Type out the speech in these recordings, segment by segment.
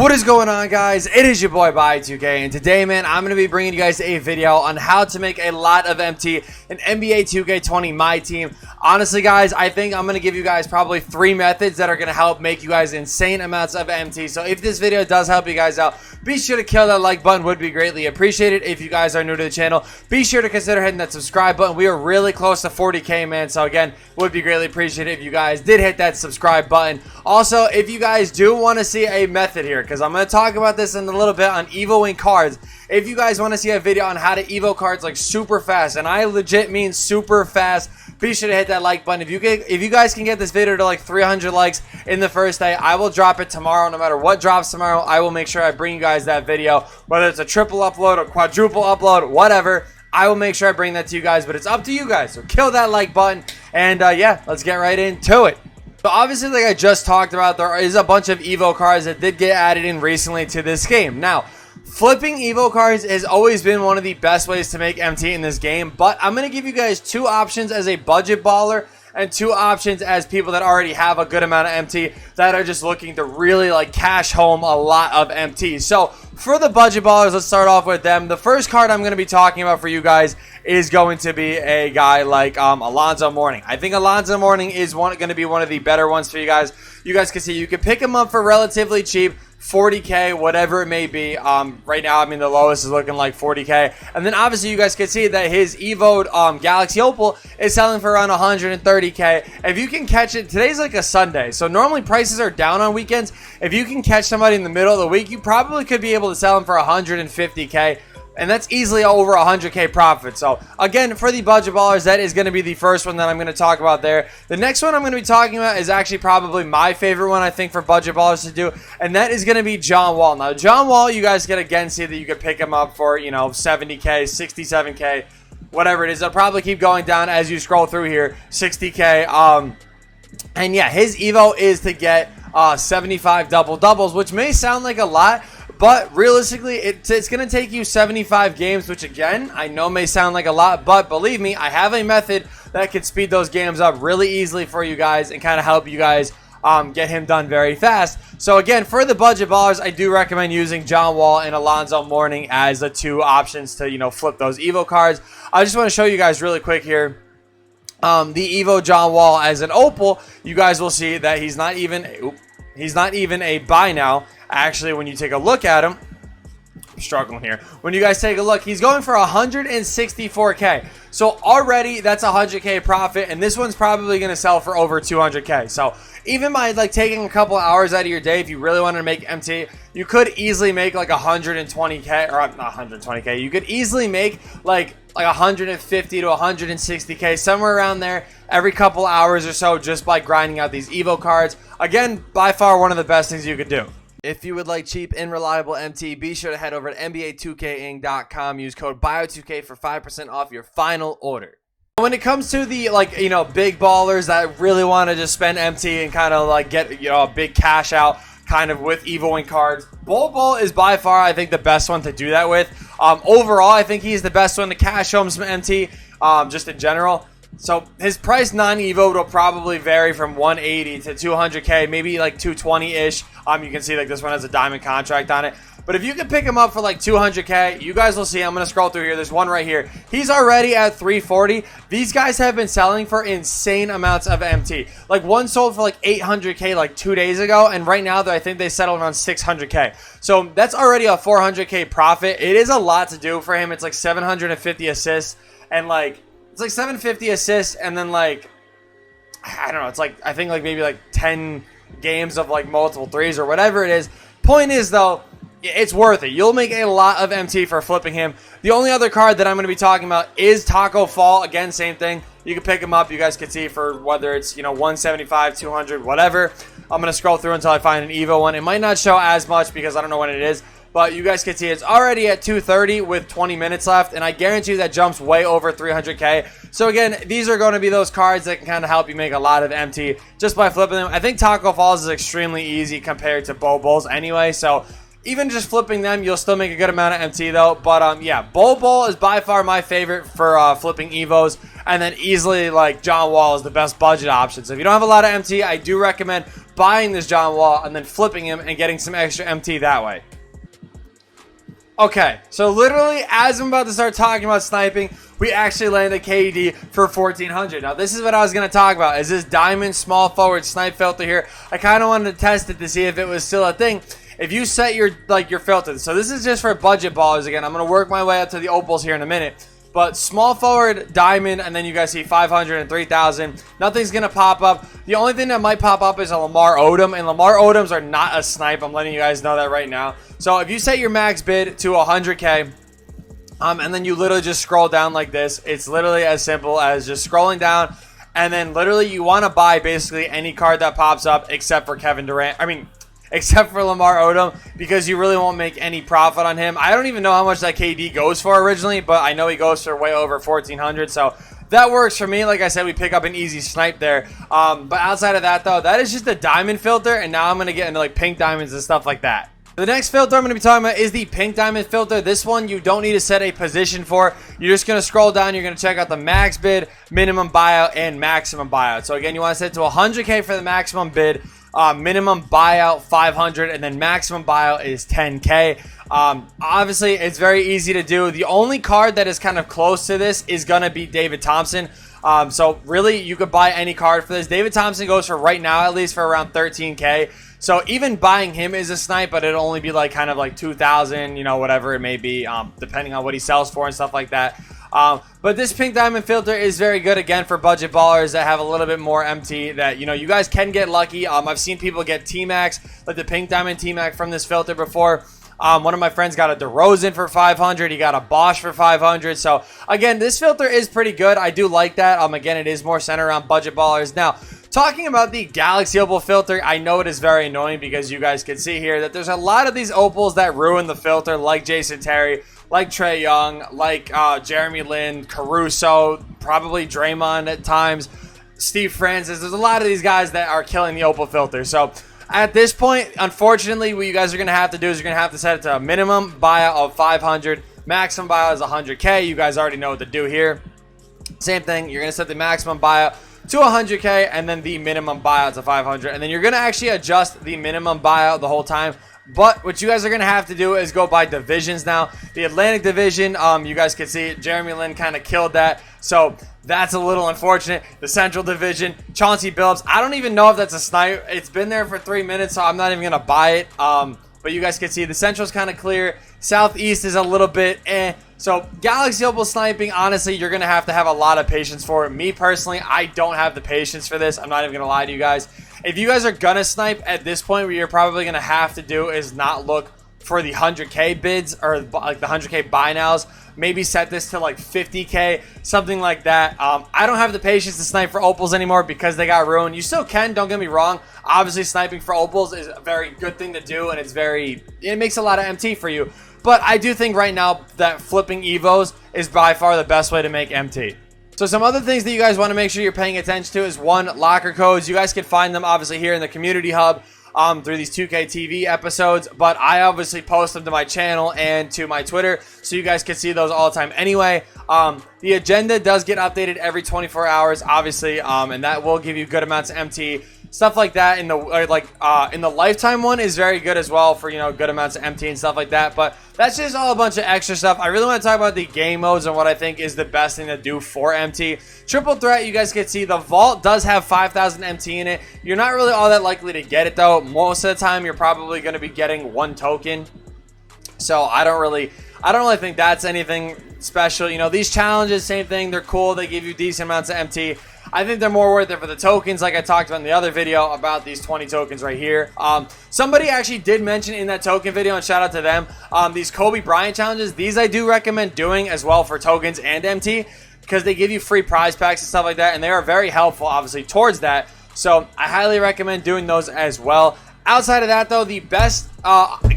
What is going on, guys? It is your boy By2K, and today, man, I'm going to be bringing you guys a video on how to make a lot of MT in NBA 2K20 Myteam. Honestly, guys, I think I'm going to give you guys probably 3 methods that are going to help make you guys insane amounts of MT. So if this video does help you guys out, be sure to kill that like button. Would be greatly appreciated. If you guys are new to the channel, be sure to consider hitting that subscribe button. We are really close to 40K, man. So again, would be greatly appreciated if you guys did hit that subscribe button. Also, if you guys do want to see a method here, because I'm going to talk about this in a little bit on Evo Cards. If you guys want to see a video on how to Evo Cards like super fast, and I legit mean super fast, be sure to hit that like button. If you guys can get this video to like 300 likes in the first day, I will drop it tomorrow. No matter what drops tomorrow, I will make sure I bring you guys that video, whether it's a triple upload or quadruple upload, whatever. I will make sure I bring that to you guys, but it's up to you guys. So kill that like button, and yeah, let's get right into it. So obviously, like I just talked about, there is a bunch of Evo cards that did get added in recently to this game. Now, flipping Evo cards has always been one of the best ways to make MT in this game, but I'm going to give you guys 2 options as a budget baller and 2 options as people that already have a good amount of MT that are just looking to really like cash home a lot of MT. So for the budget ballers, let's start off with them. The first card I'm going to be talking about for you guys is going to be a guy like Alonzo Mourning. I think Alonzo Mourning is going to be one of the better ones for you guys. You guys can see you can pick him up for relatively cheap, 40K, whatever it may be. Right now, I mean, the lowest is looking like 40K. And then obviously you guys can see that his Evo Galaxy Opal is selling for around 130K. If you can catch it, today's like a Sunday, so normally prices are down on weekends. If you can catch somebody in the middle of the week, you probably could be able to sell him for 150K. And that's easily over 100K profit. So again, for the budget ballers, that is going to be the first one that I'm going to talk about there. The next one I'm going to be talking about is actually probably my favorite one, I think, for budget ballers to do, and that is going to be John Wall. Now, John Wall, you guys can again see that you could pick him up for, you know, 70K, 67K, whatever it is. I'll probably keep going down as you scroll through here, 60K. And yeah, his Evo is to get 75 double-doubles, which may sound like a lot, but realistically, it's going to take you 75 games, which again, I know may sound like a lot, but believe me, I have a method that can speed those games up really easily for you guys and kind of help you guys get him done very fast. So again, for the budget ballers, I do recommend using John Wall and Alonzo Mourning as the 2 options to, you know, flip those Evo cards. I just want to show you guys really quick here. The Evo John Wall as an Opal, you guys will see that he's not even a buy now. Actually, when you take a look at him, I'm struggling here. When you guys take a look, he's going for 164K. So already that's 100K profit, and this one's probably going to sell for over 200K. So even by like taking a couple hours out of your day, if you really wanted to make MT, you could easily make like 120K, or not 120K. You could easily make like 150 to 160K, somewhere around there, every couple hours or so, just by grinding out these Evo cards. Again, by far one of the best things you could do. If you would like cheap and reliable MT, be sure to head over to NBA2King.com. Use code BIO2K for 5% off your final order. When it comes to the, like, you know, big ballers that really want to just spend MT and kind of like get, you know, a big cash out kind of with Evo Cards, Bol is by far, I think, the best one to do that with. Overall, I think he's the best one to cash home some MT, just in general. So his price non-Evo will probably vary from 180 to 200K, maybe like 220-ish. You can see like this one has a diamond contract on it. But if you can pick him up for like 200K, you guys will see. I'm going to scroll through here. There's one right here. He's already at 340. These guys have been selling for insane amounts of MT. Like one sold for like 800K like 2 days ago, and right now I think they settled on 600K. So that's already a 400K profit. It is a lot to do for him. It's like 750 assists, and like it's like 750 assists, and then like, I don't know, it's like, I think like maybe like 10 games of like multiple threes or whatever it is. Point is though, it's worth it. You'll make a lot of MT for flipping him. The only other card that I'm going to be talking about is Taco Fall. Again, same thing. You can pick him up. You guys can see for whether it's, you know, 175, 200, whatever. I'm going to scroll through until I find an Evo one. It might not show as much because I don't know when it is. But you guys can see it's already at 230 with 20 minutes left, and I guarantee you that jumps way over 300K. So again, these are going to be those cards that can kind of help you make a lot of MT just by flipping them. I think Taco Falls is extremely easy compared to Bobo's anyway, so even just flipping them, you'll still make a good amount of MT though. But yeah, Bobo is by far my favorite for flipping Evos. And then easily, like, John Wall is the best budget option. So if you don't have a lot of MT, I do recommend buying this John Wall and then flipping him and getting some extra MT that way. Okay, so literally as I'm about to start talking about sniping, we actually landed a KD for 1400. Now this is what I was going to talk about, is this diamond small forward snipe filter here. I kind of wanted to test it to see if it was still a thing. If you set your filter, so this is just for budget ballers again. I'm going to work my way up to the opals here in a minute. But small forward, diamond, and then you guys see 500 and 3,000. Nothing's going to pop up. The only thing that might pop up is a Lamar Odom. And Lamar Odoms are not a snipe. I'm letting you guys know that right now. So if you set your max bid to 100K, and then you literally just scroll down like this. It's literally as simple as just scrolling down. And then literally you want to buy basically any card that pops up except for Kevin Durant. Except for Lamar Odom, because you really won't make any profit on him. I don't even know how much that KD goes for originally, but I know he goes for way over 1,400, so that works for me. Like I said, we pick up an easy snipe there. But outside of that, though, that is just the diamond filter, and now I'm going to get into like pink diamonds and stuff like that. The next filter I'm going to be talking about is the pink diamond filter. This one you don't need to set a position for. You're just going to scroll down. You're going to check out the max bid, minimum buyout, and maximum buyout. So again, you want to set it to 100K for the maximum bid. Minimum buyout 500, and then maximum buyout is 10K. Obviously, it's very easy to do. The only card that is kind of close to this is going to be David Thompson. So really, you could buy any card for this. David Thompson goes for, right now at least, for around 13K. So even buying him is a snipe, but it'll only be like kind of like 2,000, you know, whatever it may be, depending on what he sells for and stuff like that. But this pink diamond filter is very good, again, for budget ballers that have a little bit more MT that, you know, you guys can get lucky. I've seen people get T-Max, like the pink diamond T-Max from this filter before. One of my friends got a DeRozan for 500. He got a Bosch for 500. So, again, this filter is pretty good. I do like that. Again, it is more centered around budget ballers. Now, talking about the Galaxy Opal filter, I know it is very annoying because you guys can see here that there's a lot of these opals that ruin the filter, like Jason Terry, like Trae Young, like Jeremy Lin, Caruso, probably Draymond at times, Steve Francis. There's a lot of these guys that are killing the opal filter. So at this point, unfortunately, what you guys are going to have to do is you're going to have to set it to a minimum buyout of 500. Maximum buyout is 100K. You guys already know what to do here. Same thing. You're going to set the maximum buyout to 100K and then the minimum buyout to 500. And then you're going to actually adjust the minimum buyout the whole time. But what you guys are going to have to do is go by divisions now. The Atlantic division, you guys can see Jeremy Lin kind of killed that. So that's a little unfortunate. The Central division, Chauncey Billups. I don't even know if that's a snipe. It's been there for 3 minutes, so I'm not even going to buy it. But you guys can see the Central's kind of clear. Southeast is a little bit eh. So Galaxy Opal sniping, honestly, you're going to have a lot of patience for it. Me personally, I don't have the patience for this. I'm not even going to lie to you guys. If you guys are going to snipe at this point, what you're probably going to have to do is not look for the 100K bids or like the 100K buy nows. Maybe set this to like 50K, something like that. I don't have the patience to snipe for opals anymore because they got ruined. You still can, don't get me wrong. Obviously, sniping for opals is a very good thing to do, and it makes a lot of MT for you. But I do think right now that flipping Evos is by far the best way to make MT. So some other things that you guys want to make sure you're paying attention to is, one, locker codes. You guys can find them obviously here in the community hub through these 2K TV episodes, but I obviously post them to my channel and to my Twitter, so you guys can see those all the time anyway. The agenda does get updated every 24 hours, obviously, and that will give you good amounts of MT. Stuff like that in the lifetime one is very good as well for, you know, good amounts of MT and stuff like that. But that's just all a bunch of extra stuff. I really want to talk about the game modes and what I think is the best thing to do for MT. Triple threat, you guys can see the vault does have 5,000 MT in it. You're not really all that likely to get it though. Most of the time, you're probably going to be getting one token. So I don't really think that's anything special. You know, these challenges, same thing. They're cool. They give you decent amounts of MT. I think they're more worth it for the tokens, like I talked about in the other video about these 20 tokens right here. Somebody actually did mention in that token video, and shout out to them, these Kobe Bryant challenges. These I do recommend doing as well for tokens and MT because they give you free prize packs and stuff like that, and they are very helpful, obviously, towards that. So I highly recommend doing those as well. Outside of that, though, the best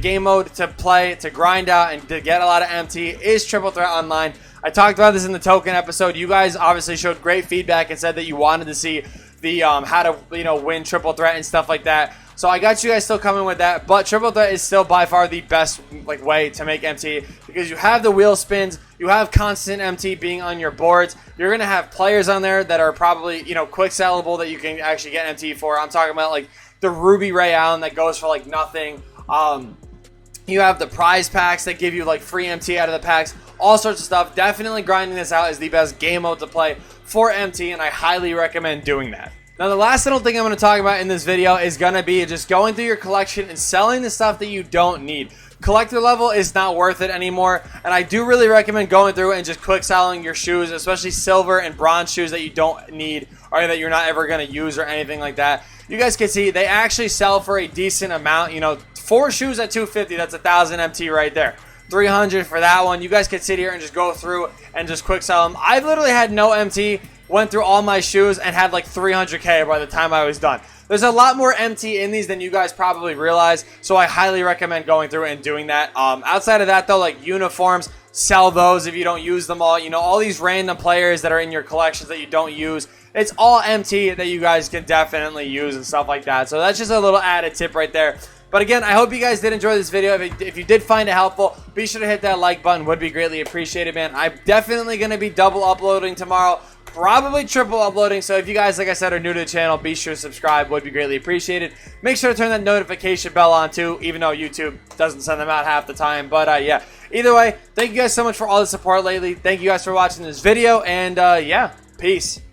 game mode to play, to grind out, and to get a lot of MT is Triple Threat Online. I talked about this in the token episode. You guys obviously showed great feedback and said that you wanted to see the how to, you know, win Triple Threat and stuff like that. So I got you guys still coming with that. But Triple Threat is still by far the best way to make MT because you have the wheel spins, you have constant MT being on your boards. You're gonna have players on there that are probably, you know, quick sellable that you can actually get MT for. I'm talking about like the Ruby Ray Allen that goes for like nothing. You have the prize packs that give you like free MT out of the packs, all sorts of stuff. Definitely grinding this out is the best game mode to play for MT, and I highly recommend doing that. Now, the last little thing I'm going to talk about in this video is going to be just going through your collection and selling the stuff that you don't need. Collector level is not worth it anymore, and I do really recommend going through and just quick selling your shoes, especially silver and bronze shoes that you don't need or that you're not ever going to use or anything like that. You guys can see they actually sell for a decent amount. You know, 4 shoes at 250, that's 1,000 MT right there. 300 for that one. You guys can sit here and just go through and just quick sell them. I've literally had no MT, went through all my shoes, and had like 300k by the time I was done. There's a lot more MT in these than you guys probably realize, so I highly recommend going through and doing that. Outside of that, though, like uniforms, sell those if you don't use them all. You know, all these random players that are in your collections that you don't use, it's all MT that you guys can definitely use and stuff like that. So that's just a little added tip right there. But again, I hope you guys did enjoy this video. If you did find it helpful, be sure to hit that like button. Would be greatly appreciated, man. I'm definitely going to be double uploading tomorrow. Probably triple uploading. So if you guys, like I said, are new to the channel, be sure to subscribe. Would be greatly appreciated. Make sure to turn that notification bell on too, even though YouTube doesn't send them out half the time. But yeah, either way, thank you guys so much for all the support lately. Thank you guys for watching this video. And yeah, peace.